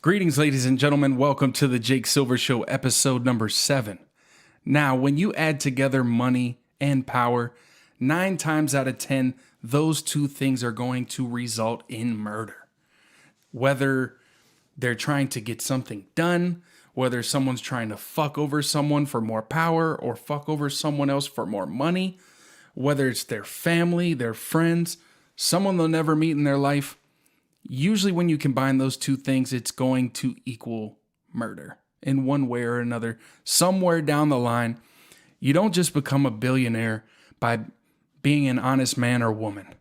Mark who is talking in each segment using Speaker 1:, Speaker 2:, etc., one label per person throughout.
Speaker 1: Greetings, ladies and gentlemen. Welcome to the Jake Silver Show, episode number 7. Now, when you add together money and power, 9 times out of 10, those two things are going to result in murder. Whether they're trying to get something done, whether someone's trying to fuck over someone for more power or fuck over someone else for more money, whether it's their family, their friends, someone they'll never meet in their life. Usually when you combine those two things, it's going to equal murder in one way or another. Somewhere down the line, you don't just become a billionaire by being an honest man or woman.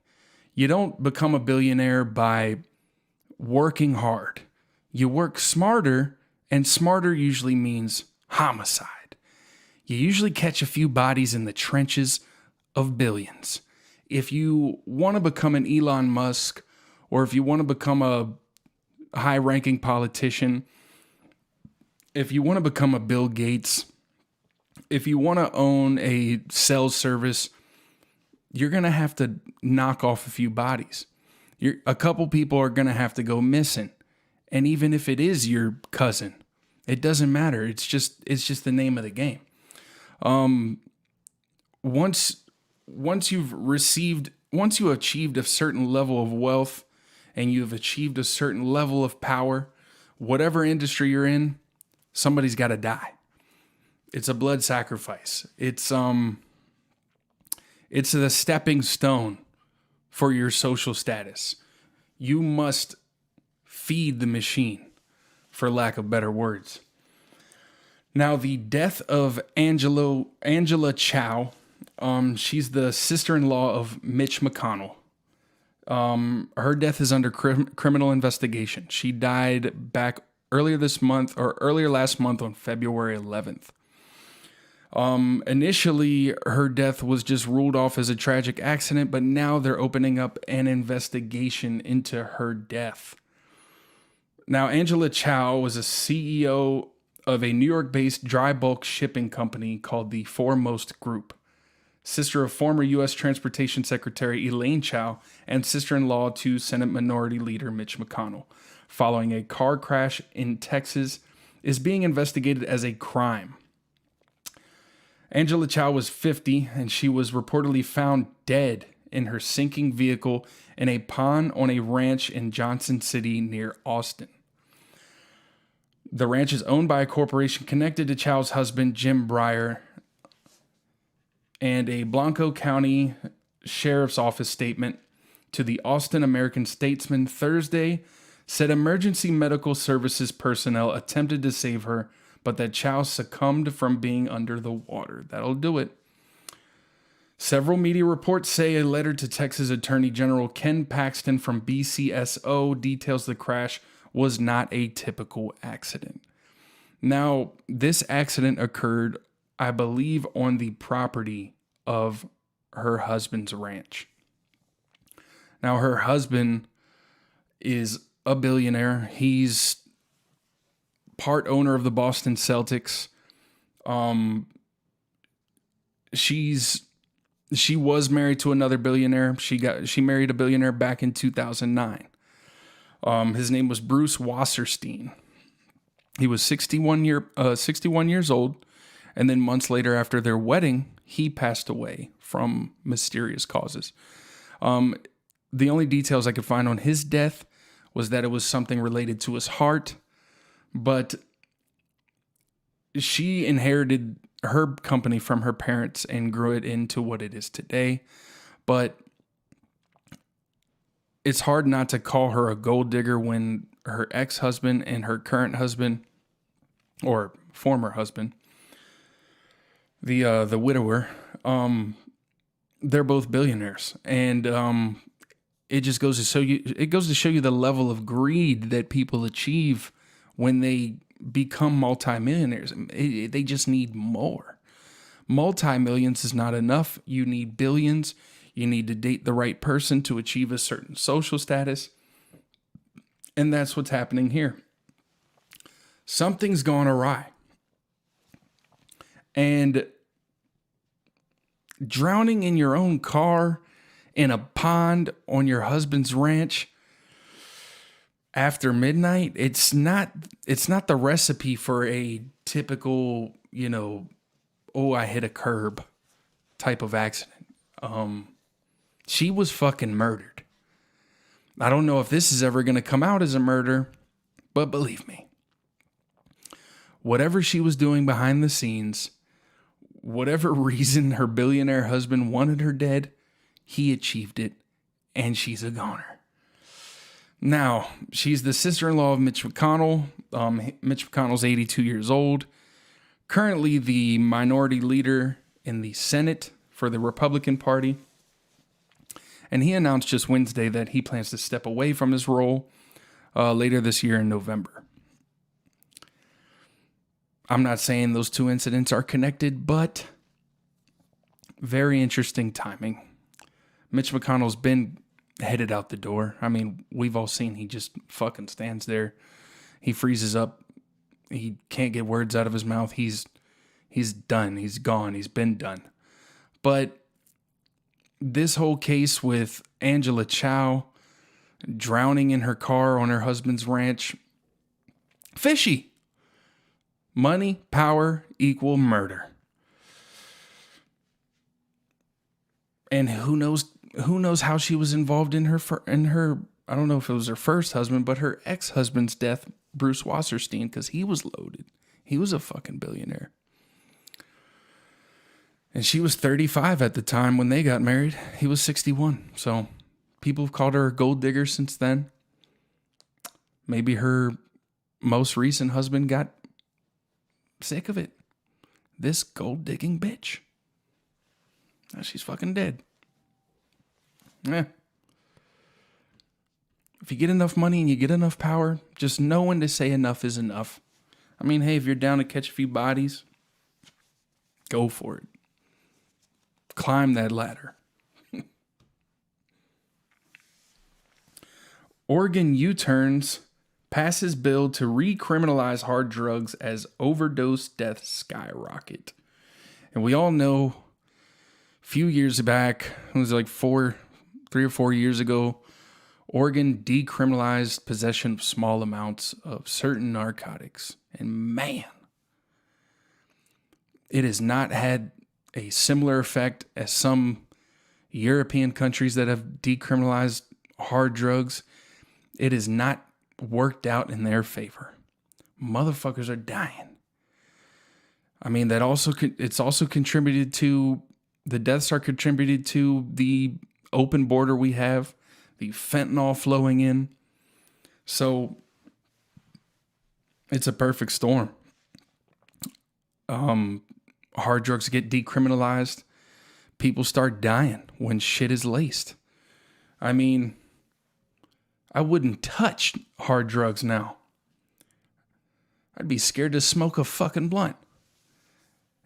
Speaker 1: You don't become a billionaire by working hard. You work smarter, and smarter usually means homicide. You usually catch a few bodies in the trenches of billions. If you want to become an Elon Musk, or if you want to become a high-ranking politician, if you want to become a Bill Gates, if you want to own a sales service, you're going to have to knock off a few bodies. A couple people are going to have to go missing. And even if it is your cousin, it doesn't matter. It's just the name of the game. Once you achieved a certain level of wealth, and you've achieved a certain level of power, whatever industry you're in, somebody's got to die. It's a blood sacrifice. It's the stepping stone for your social status. You must feed the machine, for lack of better words. Now, the death of Angela Chow, she's the sister-in-law of Mitch McConnell. Her death is under criminal investigation. She died back earlier last month on February 11th. Initially, her death was just ruled off as a tragic accident, but now they're opening up an investigation into her death. Now, Angela Chow was a CEO of a New York-based dry bulk shipping company called the Foremost Group. Sister of former U.S. Transportation Secretary Elaine Chao, and sister-in-law to Senate Minority Leader Mitch McConnell, following a car crash in Texas, is being investigated as a crime. Angela Chow was 50, and she was reportedly found dead in her sinking vehicle in a pond on a ranch in Johnson City near Austin. The ranch is owned by a corporation connected to Chow's husband, Jim Breyer, and a Blanco County Sheriff's Office statement to the Austin American-Statesman Thursday said emergency medical services personnel attempted to save her, but that Chow succumbed from being under the water. That'll do it. Several media reports say a letter to Texas Attorney General Ken Paxton from BCSO details the crash was not a typical accident. Now, this accident occurred, I believe, on the property of her husband's ranch. Now, her husband is a billionaire. He's part owner of the Boston Celtics. She was married to another billionaire. She married a billionaire back in 2009. His name was Bruce Wasserstein. He was 61 years old. And then months later after their wedding, he passed away from mysterious causes. The only details I could find on his death was that it was something related to his heart. But she inherited her company from her parents and grew it into what it is today. But it's hard not to call her a gold digger when her ex-husband and her current husband, or former husband, the widower, they're both billionaires, and it just goes to show you. It goes to show you the level of greed that people achieve when they become multimillionaires. They just need more. Multi-millions is not enough. You need billions. You need to date the right person to achieve a certain social status, and that's what's happening here. Something's gone awry. And drowning in your own car in a pond on your husband's ranch, after midnight, it's not the recipe for a typical, oh, I hit a curb type of accident. She was fucking murdered. I don't know if this is ever going to come out as a murder, but believe me, whatever she was doing behind the scenes, whatever reason her billionaire husband wanted her dead, he achieved it, and she's a goner. Now, she's the sister-in-law of Mitch McConnell. Mitch McConnell's 82 years old, currently the minority leader in the Senate for the Republican Party. And he announced just Wednesday that he plans to step away from his role later this year in November. I'm not saying those two incidents are connected, but very interesting timing. Mitch McConnell's been headed out the door. I mean, we've all seen he just fucking stands there. He freezes up. He can't get words out of his mouth. He's done. He's gone. He's been done. But this whole case with Angela Chow drowning in her car on her husband's ranch, fishy. Money, power equal murder. And who knows how she was involved in her I don't know if it was her first husband, but her ex-husband's death, Bruce Wasserstein, because he was loaded. He was a fucking billionaire. And she was 35 at the time when they got married. He was 61. So people have called her a gold digger since then. Maybe her most recent husband got sick of it. This gold digging bitch. Now she's fucking dead. Yeah. If you get enough money and you get enough power, just know when to say enough is enough. I mean, hey, if you're down to catch a few bodies, go for it. Climb that ladder. Oregon U-turns passes bill to recriminalize hard drugs as overdose deaths skyrocket. And we all know a few years back, it was like 3 or 4 years ago, Oregon decriminalized possession of small amounts of certain narcotics. And man, it has not had a similar effect as some European countries that have decriminalized hard drugs. It has not worked out in their favor. Motherfuckers are dying. I mean, it's also contributed to, the deaths are contributed to the open border we have, the fentanyl flowing in. So it's a perfect storm. Hard drugs get decriminalized. People start dying when shit is laced. I mean, I wouldn't touch hard drugs now. I'd be scared to smoke a fucking blunt.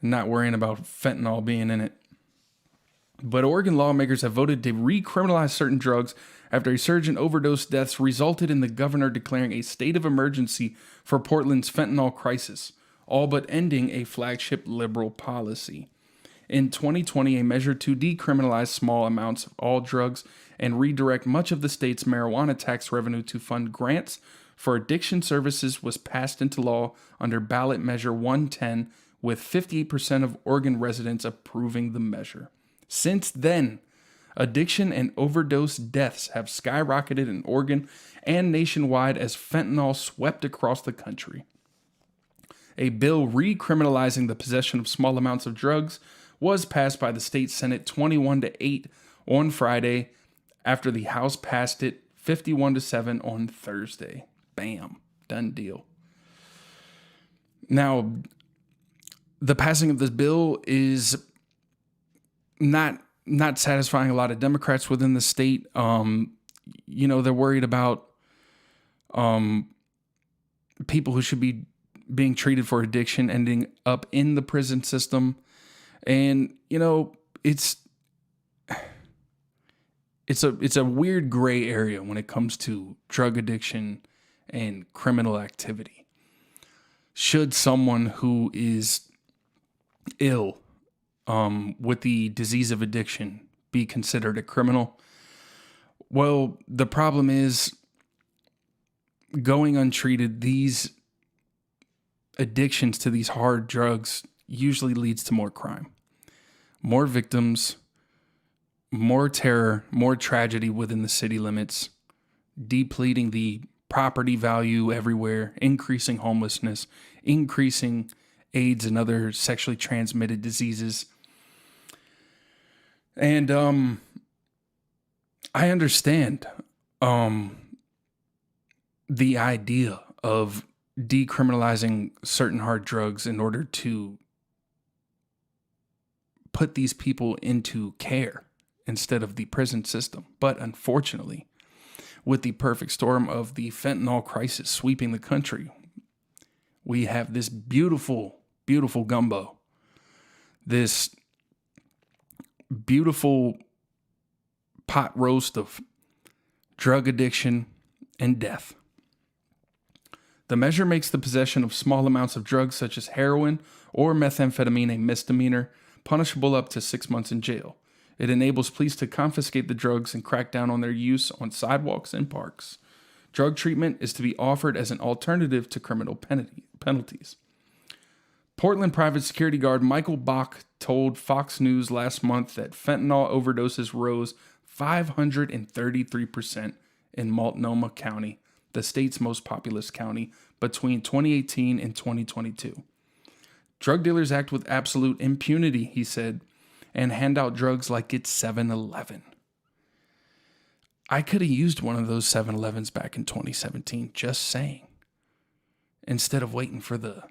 Speaker 1: Not worrying about fentanyl being in it. But Oregon lawmakers have voted to recriminalize certain drugs after a surge in overdose deaths resulted in the governor declaring a state of emergency for Portland's fentanyl crisis, all but ending a flagship liberal policy. In 2020, a measure to decriminalize small amounts of all drugs and redirect much of the state's marijuana tax revenue to fund grants for addiction services was passed into law under ballot measure 110, with 58% of Oregon residents approving the measure. Since then, addiction and overdose deaths have skyrocketed in Oregon and nationwide as fentanyl swept across the country. A bill recriminalizing the possession of small amounts of drugs was passed by the state Senate 21-8 on Friday, after the House passed it 51-7 on Thursday. Bam, done deal. Now, the passing of this bill is not satisfying a lot of Democrats within the state. They're worried about people who should be being treated for addiction ending up in the prison system. And, it's a weird gray area when it comes to drug addiction and criminal activity. Should someone who is ill with the disease of addiction be considered a criminal? Well, the problem is going untreated, these addictions to these hard drugs usually leads to more crime, more victims, more terror, more tragedy within the city limits, depleting the property value everywhere, increasing homelessness, increasing AIDS and other sexually transmitted diseases. And I understand the idea of decriminalizing certain hard drugs in order to put these people into care instead of the prison system. But unfortunately, with the perfect storm of the fentanyl crisis sweeping the country, we have this beautiful, beautiful gumbo, this beautiful pot roast of drug addiction and death. The measure makes the possession of small amounts of drugs such as heroin or methamphetamine a misdemeanor, punishable up to 6 months in jail. It enables police to confiscate the drugs and crack down on their use on sidewalks and parks. Drug treatment is to be offered as an alternative to criminal penalties. Portland private security guard Michael Bach told Fox News last month that fentanyl overdoses rose 533% in Multnomah County, the state's most populous county, between 2018 and 2022. Drug dealers act with absolute impunity, he said, and hand out drugs like it's 7-Eleven. I could have used one of those 7-Elevens back in 2017, just saying. Instead of waiting for the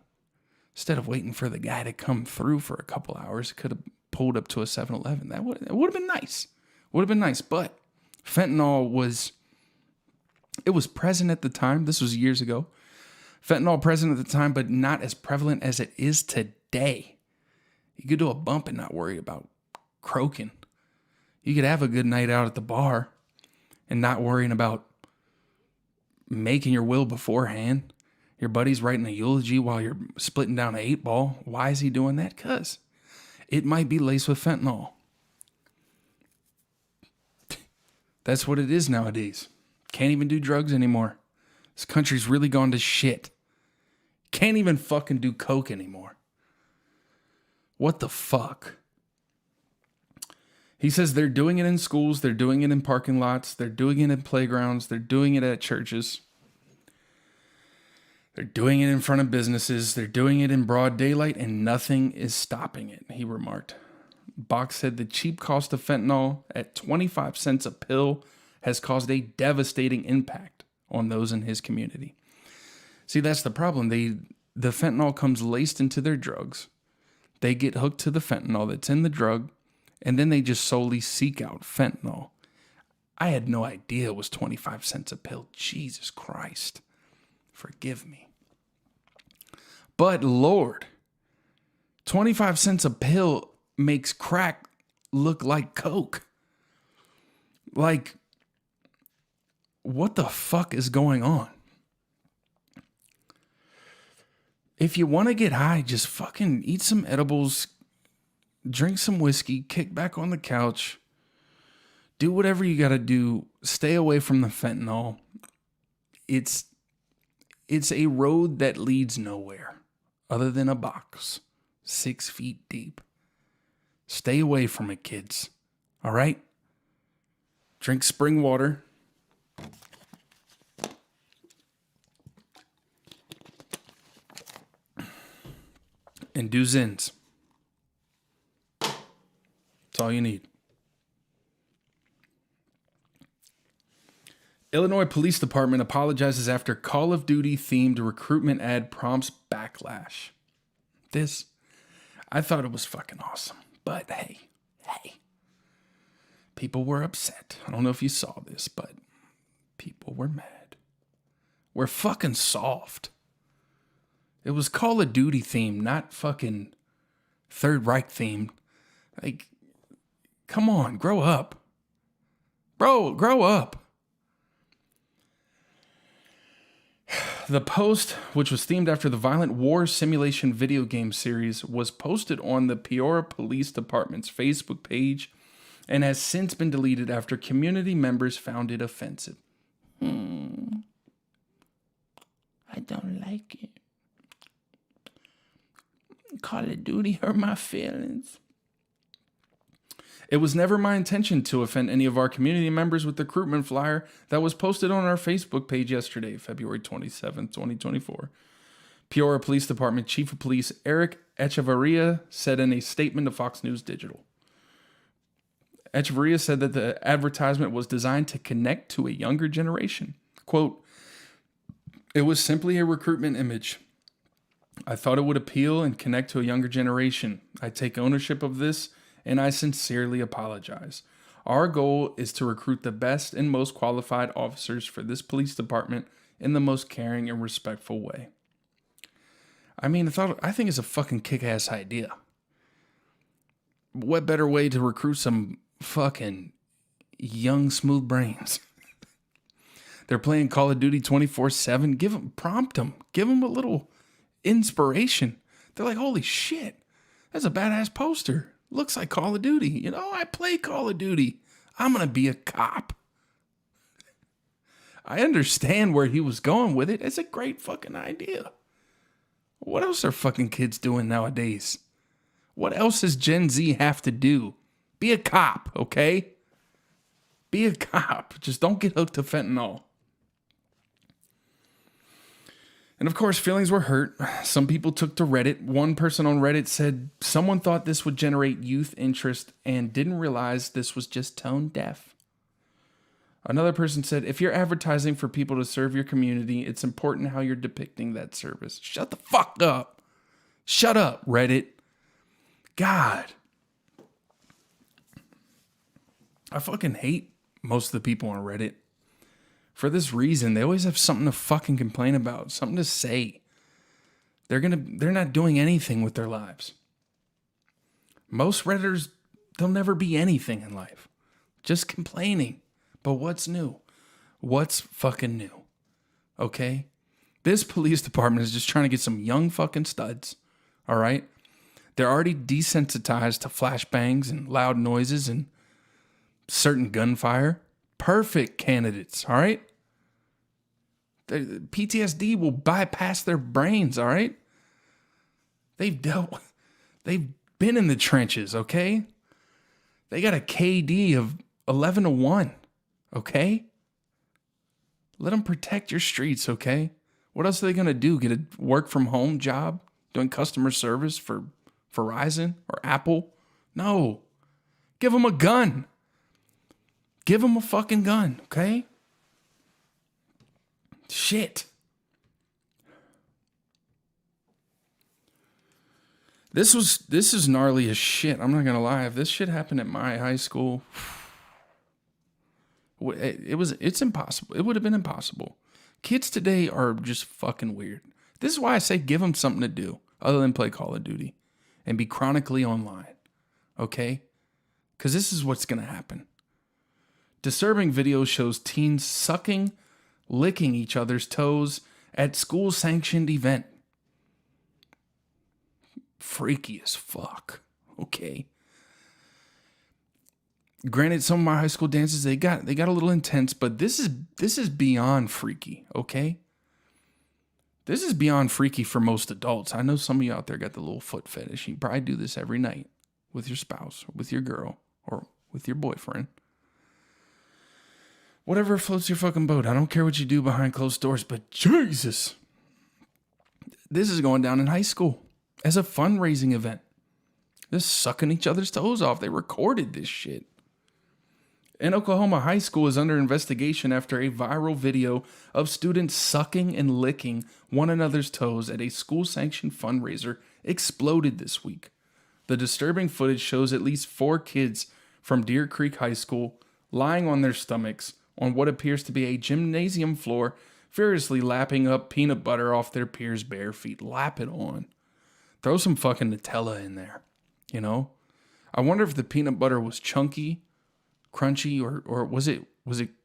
Speaker 1: guy to come through for a couple hours, could have pulled up to a 7-Eleven. That would have been nice. Would have been nice, but fentanyl was present at the time. This was years ago. Fentanyl present at the time, but not as prevalent as it is today. You could do a bump and not worry about croaking. You could have a good night out at the bar and not worrying about making your will beforehand. Your buddy's writing a eulogy while you're splitting down an 8-ball. Why is he doing that? Because it might be laced with fentanyl. That's what it is nowadays. Can't even do drugs anymore. This country's really gone to shit. Can't even fucking do coke anymore. What the fuck? He says they're doing it in schools, they're doing it in parking lots, they're doing it in playgrounds, they're doing it at churches. They're doing it in front of businesses, they're doing it in broad daylight, and nothing is stopping it, he remarked. Bach said the cheap cost of fentanyl at 25 cents a pill has caused a devastating impact on those in his community. See, that's the problem. The fentanyl comes laced into their drugs. They get hooked to the fentanyl that's in the drug, and then they just solely seek out fentanyl. I had no idea it was 25 cents a pill. Jesus Christ. Forgive me. But Lord, 25 cents a pill makes crack look like coke. Like, what the fuck is going on? If you want to get high, just fucking eat some edibles, drink some whiskey, kick back on the couch, do whatever you got to do. Stay away from the fentanyl. It's a road that leads nowhere other than a box 6 feet deep. Stay away from it, kids. All right? Drink spring water. And do Zins. That's all you need. Illinois Police Department apologizes after Call of Duty themed recruitment ad prompts backlash. This, I thought it was fucking awesome. But hey, people were upset. I don't know if you saw this, but people were mad. We're fucking soft. It was Call of Duty themed, not fucking Third Reich themed. Like, come on, grow up. Bro, grow up. The post, which was themed after the violent war simulation video game series, was posted on the Peoria Police Department's Facebook page and has since been deleted after community members found it offensive. I don't like it. Call of Duty hurt my feelings. It was never my intention to offend any of our community members with the recruitment flyer that was posted on our Facebook page yesterday, February 27th, 2024. Peoria Police Department Chief of Police Eric Echevarria said in a statement to Fox News Digital. Echevarria said that the advertisement was designed to connect to a younger generation. Quote, "It was simply a recruitment image. I thought it would appeal and connect to a younger generation. I take ownership of this, and I sincerely apologize. Our goal is to recruit the best and most qualified officers for this police department in the most caring and respectful way." I mean, I think it's a fucking kick-ass idea. What better way to recruit some fucking young, smooth brains? They're playing Call of Duty 24/7. Prompt them. Give them a little inspiration. They're like, holy shit, that's a badass poster. Looks like Call of Duty. You know, I play Call of Duty. I'm going to be a cop. I understand where he was going with it. It's a great fucking idea. What else are fucking kids doing nowadays? What else does Gen Z have to do? Be a cop, okay? Be a cop. Just don't get hooked to fentanyl. And of course, feelings were hurt. Some people took to Reddit. One person on Reddit said someone thought this would generate youth interest and didn't realize this was just tone deaf. Another person said, if you're advertising for people to serve your community, it's important how you're depicting that service. Shut the fuck up. Shut up, Reddit. God. I fucking hate most of the people on Reddit. For this reason, they always have something to fucking complain about, something to say. They're not doing anything with their lives. Most Redditors, they'll never be anything in life. Just complaining. But what's new? What's fucking new? Okay? This police department is just trying to get some young fucking studs. All right? They're already desensitized to flashbangs and loud noises and certain gunfire. Perfect candidates, all right? PTSD will bypass their brains, all right? They've been in the trenches, okay? They got a KD of 11-1, okay? Let them protect your streets, okay? What else are they going to do? Get a work from home job doing customer service for Verizon or Apple? No. Give them a gun. Give them a fucking gun, okay? Shit. This is gnarly as shit. I'm not gonna lie. If this shit happened at my high school, it's impossible. It would have been impossible. Kids today are just fucking weird. This is why I say give them something to do other than play Call of Duty and be chronically online, okay? Because this is what's gonna happen. Disturbing video shows teens sucking, licking each other's toes at school-sanctioned event. Freaky as fuck. Okay. Granted, some of my high school dances they got a little intense, but this is beyond freaky. Okay. This is beyond freaky for most adults. I know some of you out there got the little foot fetish. You probably do this every night with your spouse, or with your girl, or with your boyfriend. Whatever floats your fucking boat. I don't care what you do behind closed doors, but Jesus. This is going down in high school as a fundraising event. They're sucking each other's toes off. They recorded this shit. An Oklahoma high school is under investigation after a viral video of students sucking and licking one another's toes at a school-sanctioned fundraiser exploded this week. The disturbing footage shows at least 4 kids from Deer Creek High School lying on their stomachs on what appears to be a gymnasium floor, furiously lapping up peanut butter off their peers' bare feet. Lap it on. Throw some fucking Nutella in there, you know? I wonder if the peanut butter was chunky, crunchy, or was it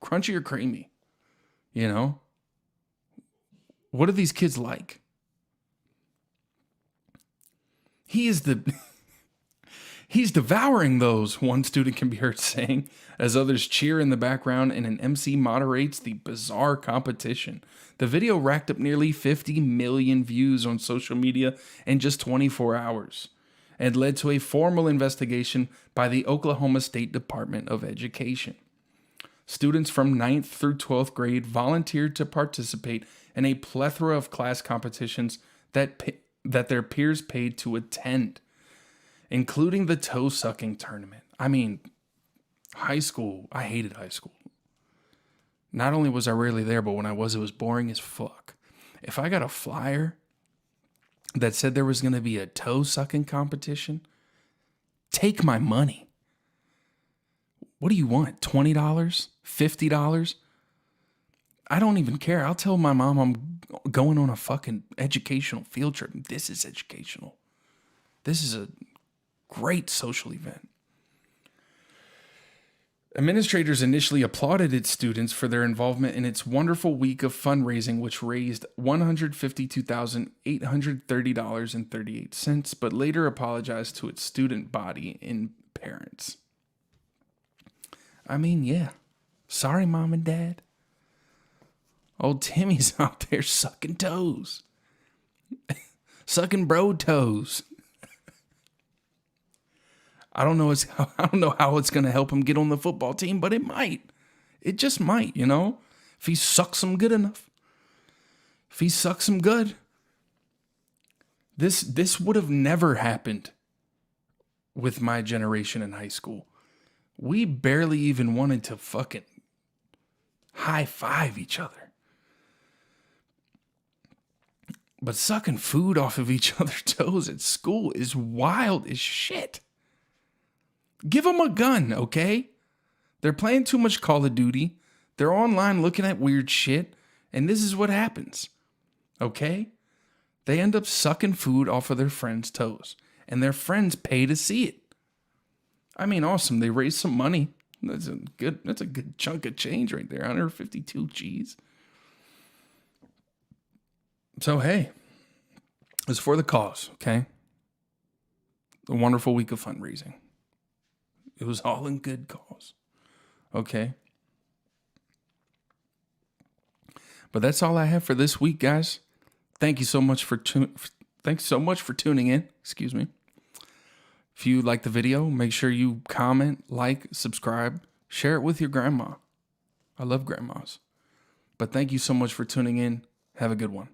Speaker 1: crunchy or creamy? You know? What are these kids like? He is the He's devouring those, one student can be heard saying, as others cheer in the background and an MC moderates the bizarre competition. The video racked up nearly 50 million views on social media in just 24 hours and led to a formal investigation by the Oklahoma State Department of Education. Students from 9th through 12th grade volunteered to participate in a plethora of class competitions that their peers paid to attend, including the toe-sucking tournament. I mean, high school, I hated high school. Not only was I rarely there, but when I was, it was boring as fuck. If I got a flyer that said there was going to be a toe-sucking competition, take my money. What do you want? $20? $50? I don't even care. I'll tell my mom I'm going on a fucking educational field trip. This is educational. This is a great social event. Administrators initially applauded its students for their involvement in its wonderful week of fundraising, which raised $152,830.38, but later apologized to its student body and parents. I mean, yeah. Sorry, Mom and Dad. Old Timmy's out there sucking toes. Sucking bro toes. I don't know how it's going to help him get on the football team, but it might. It just might, you know? If he sucks them good enough. If he sucks them good. This would have never happened with my generation in high school. We barely even wanted to fucking high five each other. But sucking food off of each other's toes at school is wild as shit. Give them a gun, okay? They're playing too much Call of Duty. They're online looking at weird shit. And this is what happens, okay? They end up sucking food off of their friends' toes. And their friends pay to see it. I mean, awesome. They raised some money. That's a good chunk of change right there. 152 G's. So, hey, it's for the cause, okay? A wonderful week of fundraising. It was all in good cause. Okay. But that's all I have for this week, guys. Thank you so much for tuning in. Excuse me. If you like the video, make sure you comment, like, subscribe, share it with your grandma. I love grandmas. But thank you so much for tuning in. Have a good one.